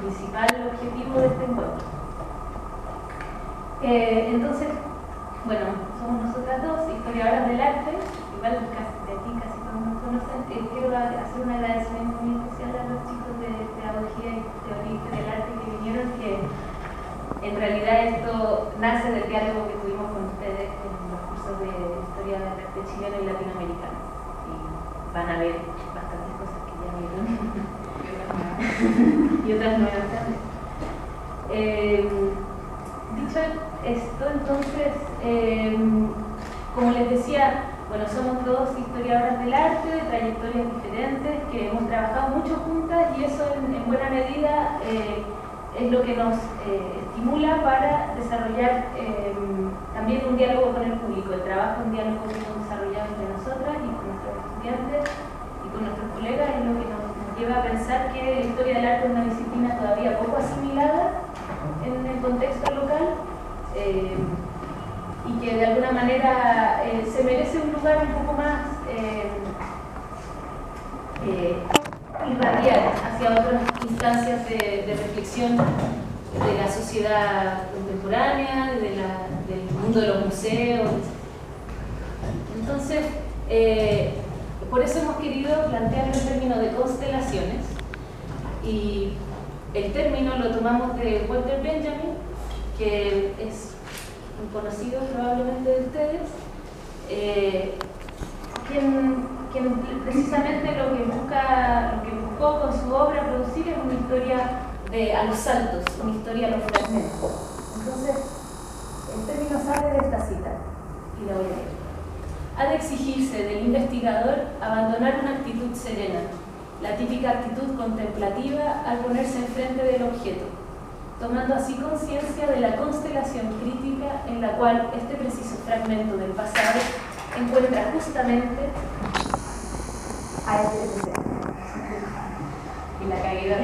principal objetivo de este encuentro. Entonces, bueno, somos nosotras dos, historiadoras del arte, igual de aquí casi todos nos conocen. Quiero hacer un agradecimiento muy especial a los chicos de Pedagogía y Teoría del Arte que vinieron, que en realidad esto nace del diálogo que tuvimos con ustedes en los cursos de Historia del Arte chileno y latinoamericano. Y van a ver bastantes cosas que ya vieron. Y otras nuevas también. Dicho esto, entonces, como les decía, bueno, somos dos historiadoras del arte, de trayectorias diferentes, que hemos trabajado mucho juntas y eso en buena medida es lo que nos estimula para desarrollar también un diálogo con el público, el trabajo en diálogo que hemos desarrollado entre nosotras y con nuestros estudiantes y con nuestros colegas es lo que nos lleva a pensar que la historia del arte es una disciplina todavía poco asimilada en el contexto local y que de alguna manera se merece un lugar un poco más irradiar hacia otras instancias de reflexión de la sociedad contemporánea, del mundo de los museos. Entonces, por eso hemos querido plantearlo en términos de constelaciones y el término lo tomamos de Walter Benjamin, que es un conocido probablemente de ustedes, quien precisamente lo que buscó con su obra producir es una historia a los saltos, una historia a los fragmentos. Entonces, el término sale de esta cita, y la voy a leer. Ha de exigirse del investigador abandonar una actitud serena, la típica actitud contemplativa al ponerse enfrente del objeto, tomando así conciencia de la constelación crítica en la cual este preciso fragmento del pasado encuentra justamente a este presente. Y la caída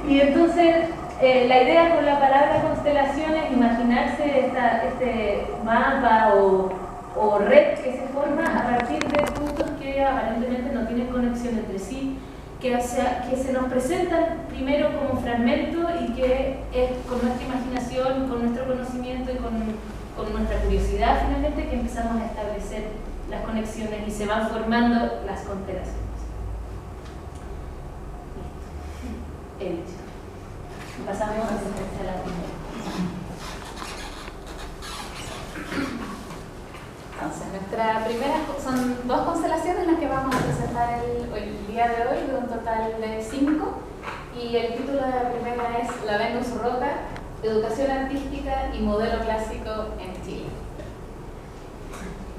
y entonces la idea con la palabra constelación es imaginarse este mapa o red que se forma a partir de puntos que aparentemente no tienen conexión entre sí, que se nos presentan primero como fragmento y que es con nuestra imaginación, con nuestro conocimiento y con nuestra curiosidad finalmente que empezamos a establecer las conexiones y se van formando las constelaciones. Listo. He dicho. Pasamos a la primera. Entonces, nuestra primera son dos constelaciones las que vamos a presentar el día de hoy, de un total de 5. Y el título de la primera es La Venus Rota, Educación Artística y Modelo Clásico en Chile.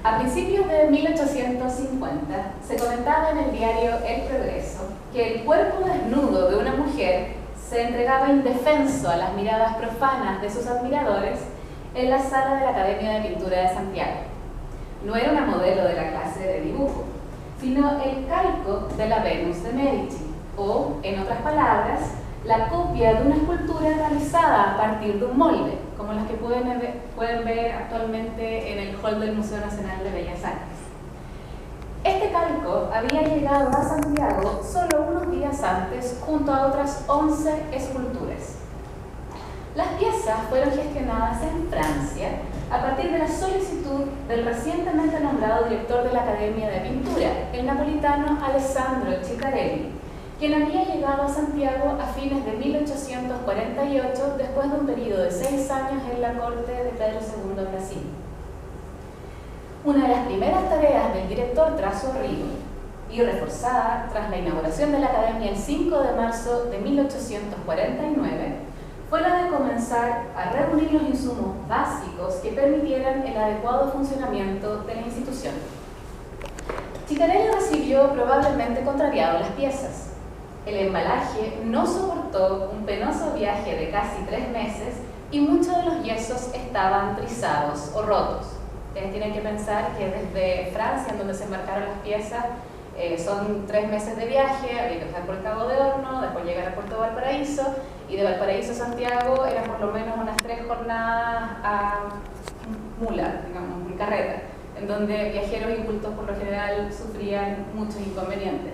A principios de 1850 se comentaba en el diario El Progreso que el cuerpo desnudo de una mujer se entregaba indefenso a las miradas profanas de sus admiradores en la sala de la Academia de Pintura de Santiago. No era una modelo de la clase de dibujo, sino el calco de la Venus de Medici, o, en otras palabras, la copia de una escultura realizada a partir de un molde, como las que pueden ver actualmente en el hall del Museo Nacional de Bellas Artes. Este calco había llegado a Santiago solo unos días antes junto a otras 11 esculturas. Las piezas fueron gestionadas en Francia a partir de la solicitud del recientemente nombrado director de la Academia de Pintura, el napolitano Alessandro Ciccarelli, quien había llegado a Santiago a fines de 1848 después de un periodo de 6 años en la corte de Pedro II de Brasil. Una de las primeras tareas del director tras su arribo, y reforzada tras la inauguración de la Academia el 5 de marzo de 1849, fue la de comenzar a reunir los insumos básicos que permitieran el adecuado funcionamiento de la institución. Ciccarelli recibió probablemente contrariado las piezas. El embalaje no soportó un penoso viaje de casi 3 meses y muchos de los yesos estaban trizados o rotos. Ustedes tienen que pensar que desde Francia, en donde se embarcaron las piezas, son 3 meses de viaje, había que pasar por el Cabo de Horno, después llegar a Puerto Valparaíso, y de Valparaíso a Santiago eran por lo menos unas 3 jornadas a mula, digamos, en carreta. en donde viajeros y cultos por lo general sufrían muchos inconvenientes.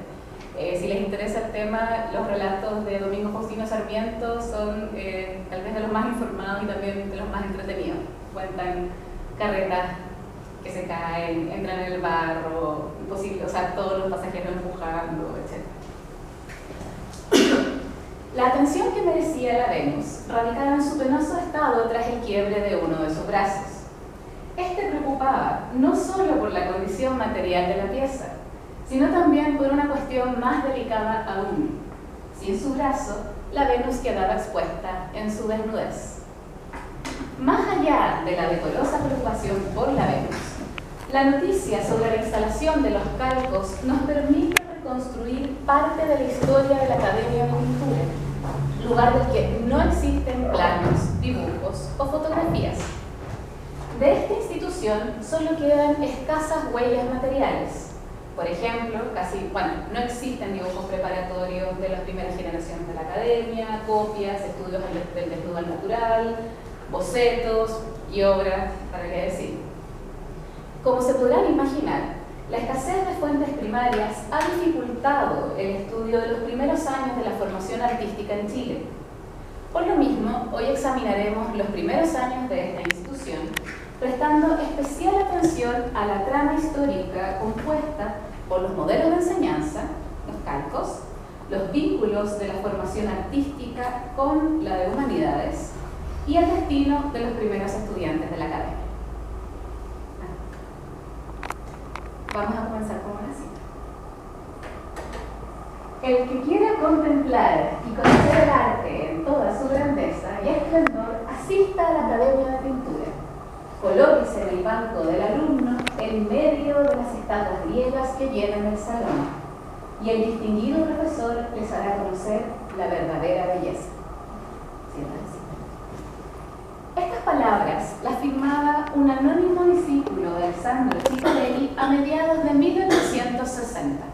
Si les interesa el tema, los relatos de Domingo Faustino Sarmiento son tal vez de los más informados y también de los más entretenidos. Cuentan carretas que se caen, entran en el barro, imposible, o sea, todos los pasajeros empujando, etc. La atención que merecía la Venus radicaba en su penoso estado tras el quiebre de uno de sus brazos. Este preocupaba no solo por la condición material de la pieza, sino también por una cuestión más delicada aún. Sin su brazo, la Venus quedaba expuesta en su desnudez. Más allá de la decorosa preocupación por la Venus, la noticia sobre la instalación de los calcos nos permite reconstruir parte de la historia de la Academia de Pintura, lugar del que no existen planos, dibujos o fotografías. De esta institución solo quedan escasas huellas materiales. Por ejemplo, no existen dibujos preparatorios de las primeras generaciones de la Academia, copias, estudios del desnudo al natural, bocetos y obras, para qué decir. Como se podrán imaginar, la escasez de fuentes primarias ha dificultado el estudio de los primeros años de la formación artística en Chile. Por lo mismo, hoy examinaremos los primeros años de esta institución, prestando especial atención a la trama histórica compuesta por los modelos de enseñanza, los calcos, los vínculos de la formación artística con la de humanidades y el destino de los primeros estudiantes de la academia. Vamos a comenzar con una cita. El que quiera contemplar y conocer el arte en toda su grandeza y esplendor, asista a la Academia de Pintura. Colóquese en el banco del alumno en medio de las estatuas griegas que llenan el salón, y el distinguido profesor les hará conocer la verdadera belleza. Estas palabras las firmaba un anónimo discípulo de Alessandro Ciccarelli a mediados de 1860.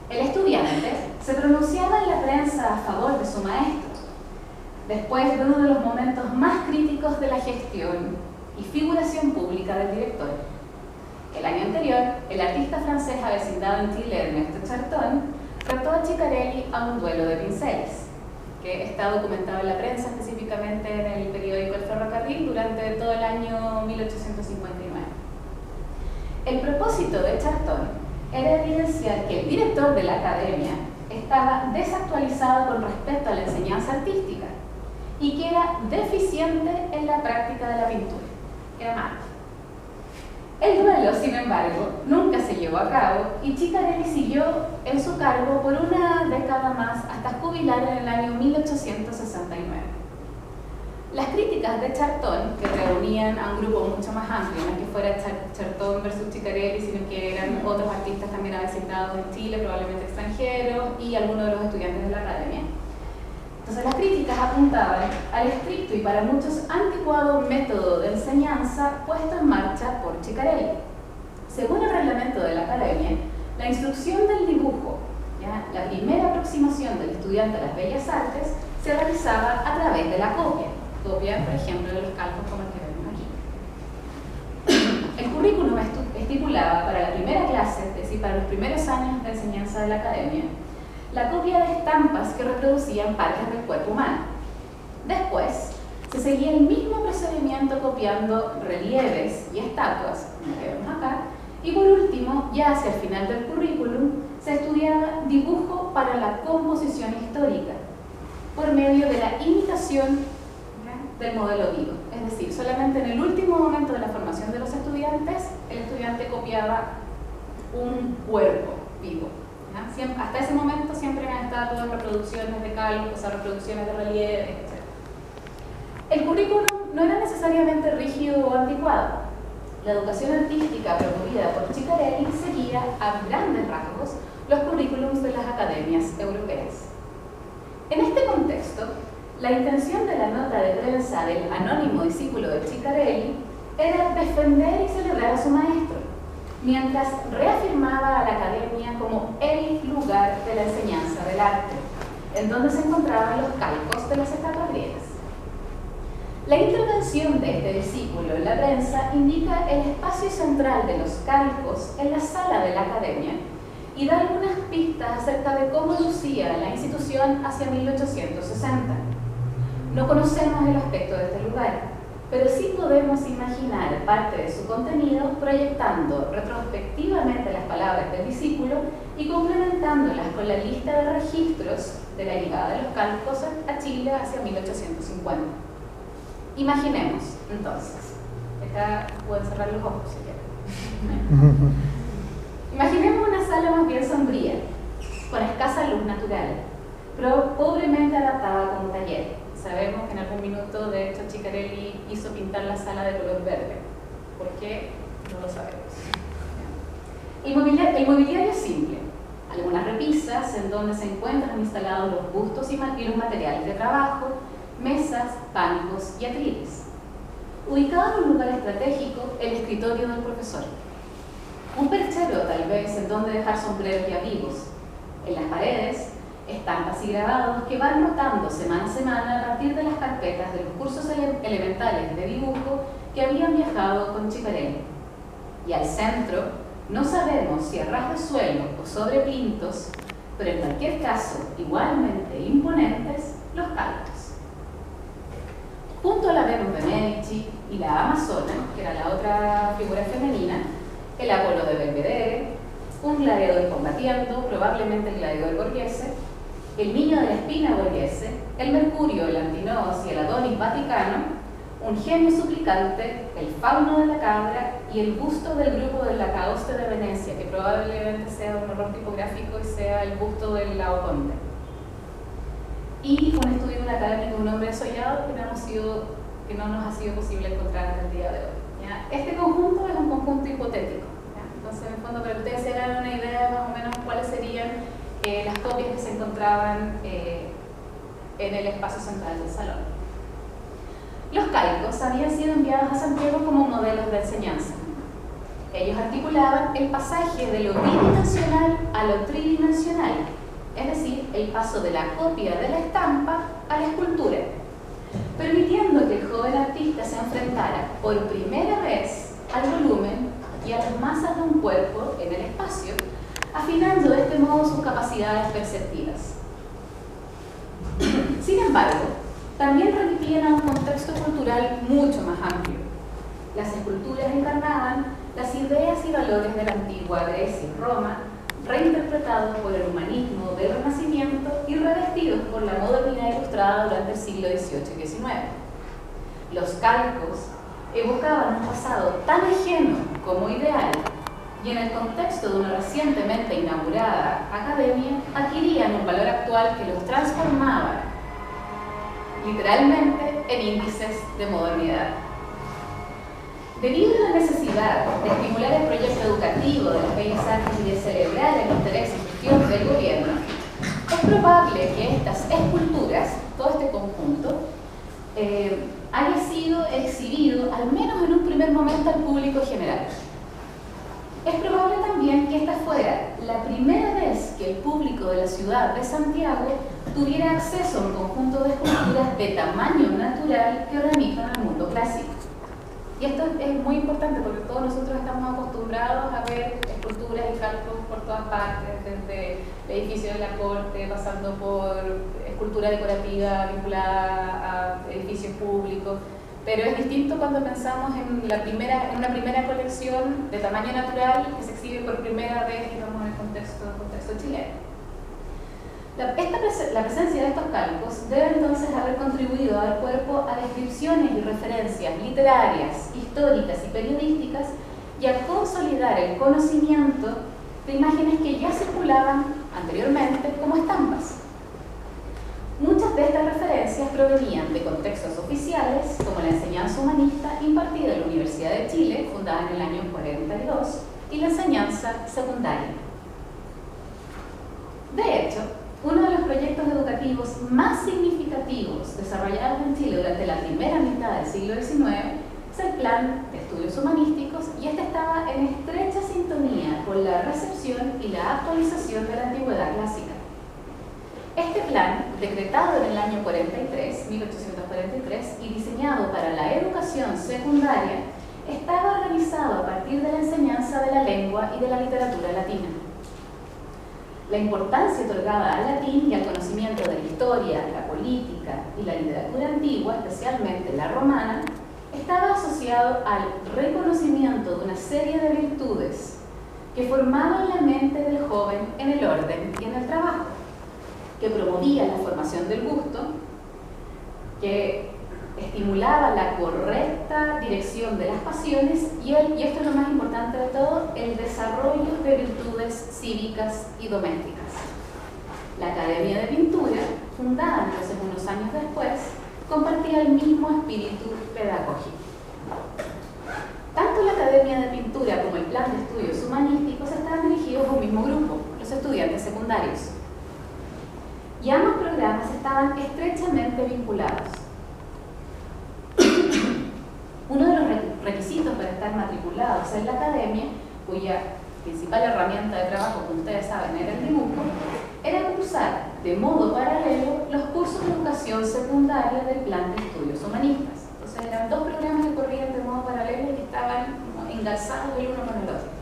El estudiante se pronunciaba en la prensa a favor de su maestro, después de uno de los momentos más críticos de la gestión y figuración pública del director. El año anterior, el artista francés avecindado en Chile, Ernesto Charton, retó a Ciccarelli a un duelo de pinceles, que está documentado en la prensa, específicamente en el periódico El Ferrocarril, durante todo el año 1859. El propósito de Charton era evidenciar que el director de la academia estaba desactualizado con respecto a la enseñanza artística y que era deficiente en la práctica de la pintura. Era malo. El duelo, sin embargo, nunca se llevó a cabo y Ciccarelli siguió en su cargo por una década más hasta jubilar en el año 1869. Las críticas de Charton, que reunían a un grupo mucho más amplio, no es que fuera Charton versus Ciccarelli, sino que eran otros artistas también avecindados en Chile, probablemente extranjeros, y algunos de los estudiantes de la academia. Entonces las críticas apuntaban al estricto y para muchos anticuado método de enseñanza puesto en marcha por Ciccarelli. Según el reglamento de la academia, la instrucción del dibujo, la primera aproximación del estudiante a las bellas artes, se realizaba a través de la copia, por ejemplo, de los calcos como el que vemos aquí. El currículum estipulaba para la primera clase, es decir, para los primeros años de enseñanza de la academia, la copia de estampas que reproducían partes del cuerpo humano. Después, se seguía el mismo procedimiento copiando relieves y estatuas, como vemos acá, y por último, ya hacia el final del currículum, se estudiaba dibujo para la composición histórica, por medio de la imitación del modelo vivo. Es decir, solamente en el último momento de la formación de los estudiantes, el estudiante copiaba un cuerpo vivo. Hasta ese momento siempre han estado todas reproducciones de calcos, o sea, reproducciones de relieve, etc. El currículum no era necesariamente rígido o anticuado. La educación artística promovida por Ciccarelli seguía a grandes rasgos los currículums de las academias europeas. En este contexto, la intención de la nota de prensa del anónimo discípulo de Ciccarelli era defender y celebrar a su maestro, mientras reafirmaba a la academia como el lugar de la enseñanza del arte, en donde se encontraban los calcos de las estatuas griegas. La intervención de este discípulo en la prensa indica el espacio central de los calcos en la sala de la academia y da algunas pistas acerca de cómo lucía la institución hacia 1860. No conocemos el aspecto de este lugar, pero sí podemos imaginar parte de su contenido proyectando retrospectivamente las palabras del discípulo y complementándolas con la lista de registros de la llegada de los calcos a Chile hacia 1850. Imaginemos, entonces, acá pueden cerrar los ojos si quieren. Imaginemos una sala más bien sombría, con escasa luz natural, pero pobremente adaptada como taller. Sabemos que en algún minuto, de hecho, Ciccarelli hizo pintar la sala de color verde. ¿Por qué? No lo sabemos. El mobiliario es simple. Algunas repisas en donde se encuentran instalados los bustos y los materiales de trabajo, mesas, bancos y atriles. Ubicado en un lugar estratégico, el escritorio del profesor. Un perchero, tal vez, en donde dejar sombreros y abrigos. En las paredes, estampas y grabados que van rotando semana a semana a partir de las carpetas de los cursos elementales de dibujo que habían viajado con Ciccarelli. Y al centro, no sabemos si a ras de suelo o sobre plintos, pero en cualquier caso, igualmente imponentes, los calcos. Junto a la Venus de Medici y la Amazona, que era la otra figura femenina, el Apolo de Belvedere, un gladiador combatiendo, probablemente el gladiador Borghese, el niño de la espina Borghese, el Mercurio, el Antinous y el Adonis Vaticano, un genio suplicante, el fauno de la cabra y el busto del grupo del Lacaoste de Venecia, que probablemente sea un error tipográfico y sea el busto del Laoconte. Y un estudio de un académico de un hombre desollado que no nos ha sido posible encontrar hasta el día de hoy. ¿Ya? Este conjunto es un conjunto hipotético. ¿Ya? Entonces, en el fondo, para que ustedes se hagan una idea más o menos cuáles serían las copias que se encontraban en el espacio central del salón. Los calcos habían sido enviados a Santiago como modelos de enseñanza. Ellos articulaban el pasaje de lo bidimensional a lo tridimensional, es decir, el paso de la copia de la estampa a la escultura, permitiendo que el joven artista se enfrentara por primera vez al volumen y a las masas de un cuerpo en el espacio, afinando de este modo sus capacidades perceptivas. Sin embargo, también remitían a un contexto cultural mucho más amplio. Las esculturas encarnaban las ideas y valores de la antigua Grecia y Roma, reinterpretados por el humanismo del Renacimiento y revestidos por la modernidad ilustrada durante el siglo XVIII y XIX. Los calcos evocaban un pasado tan ajeno como ideal, y en el contexto de una recientemente inaugurada academia, adquirían un valor actual que los transformaba literalmente en índices de modernidad. Debido a la necesidad de estimular el proyecto educativo de las bellas artes y de celebrar el interés y gestión del gobierno, es probable que estas esculturas, todo este conjunto, haya sido exhibido al menos en un primer momento al público general. Es probable también que esta fuera la primera vez que el público de la ciudad de Santiago tuviera acceso a un conjunto de esculturas de tamaño natural que remitan al mundo clásico. Y esto es muy importante porque todos nosotros estamos acostumbrados a ver esculturas y calcos por todas partes, desde el edificio de la corte, pasando por escultura decorativa vinculada a edificios públicos. Pero es distinto cuando pensamos en una primera colección de tamaño natural que se exhibe por primera vez, digamos, en el contexto chileno. La presencia de estos calcos debe entonces haber contribuido a dar cuerpo a descripciones y referencias literarias, históricas y periodísticas y a consolidar el conocimiento de imágenes que ya circulaban anteriormente como estampas. Muchas de estas referencias provenían de contextos oficiales, como la enseñanza humanista impartida en la Universidad de Chile, fundada en el año 42, y la enseñanza secundaria. De hecho, uno de los proyectos educativos más significativos desarrollados en Chile durante la primera mitad del siglo XIX es el Plan de Estudios Humanísticos, y este estaba en estrecha sintonía con la recepción y la actualización de la antigüedad clásica. Este plan decretado en el año 1843, y diseñado para la educación secundaria, estaba organizado a partir de la enseñanza de la lengua y de la literatura latina. La importancia otorgada al latín y al conocimiento de la historia, la política y la literatura antigua, especialmente la romana, estaba asociado al reconocimiento de una serie de virtudes que formaban la mente del joven en el orden y en el trabajo, que promovía la formación del gusto, que estimulaba la correcta dirección de las pasiones y esto es lo más importante de todo, el desarrollo de virtudes cívicas y domésticas. La Academia de Pintura, fundada entonces unos años después, compartía el mismo espíritu pedagógico. Tanto la Academia de Pintura como el Plan de Estudios Humanísticos estaban dirigidos a un mismo grupo, los estudiantes secundarios. Y ambos programas estaban estrechamente vinculados. Uno de los requisitos para estar matriculados en la academia, cuya principal herramienta de trabajo, como ustedes saben, era el dibujo, era cursar de modo paralelo los cursos de educación secundaria del Plan de Estudios Humanistas. Entonces eran dos programas que corrían de modo paralelo y que estaban engarzados el uno con el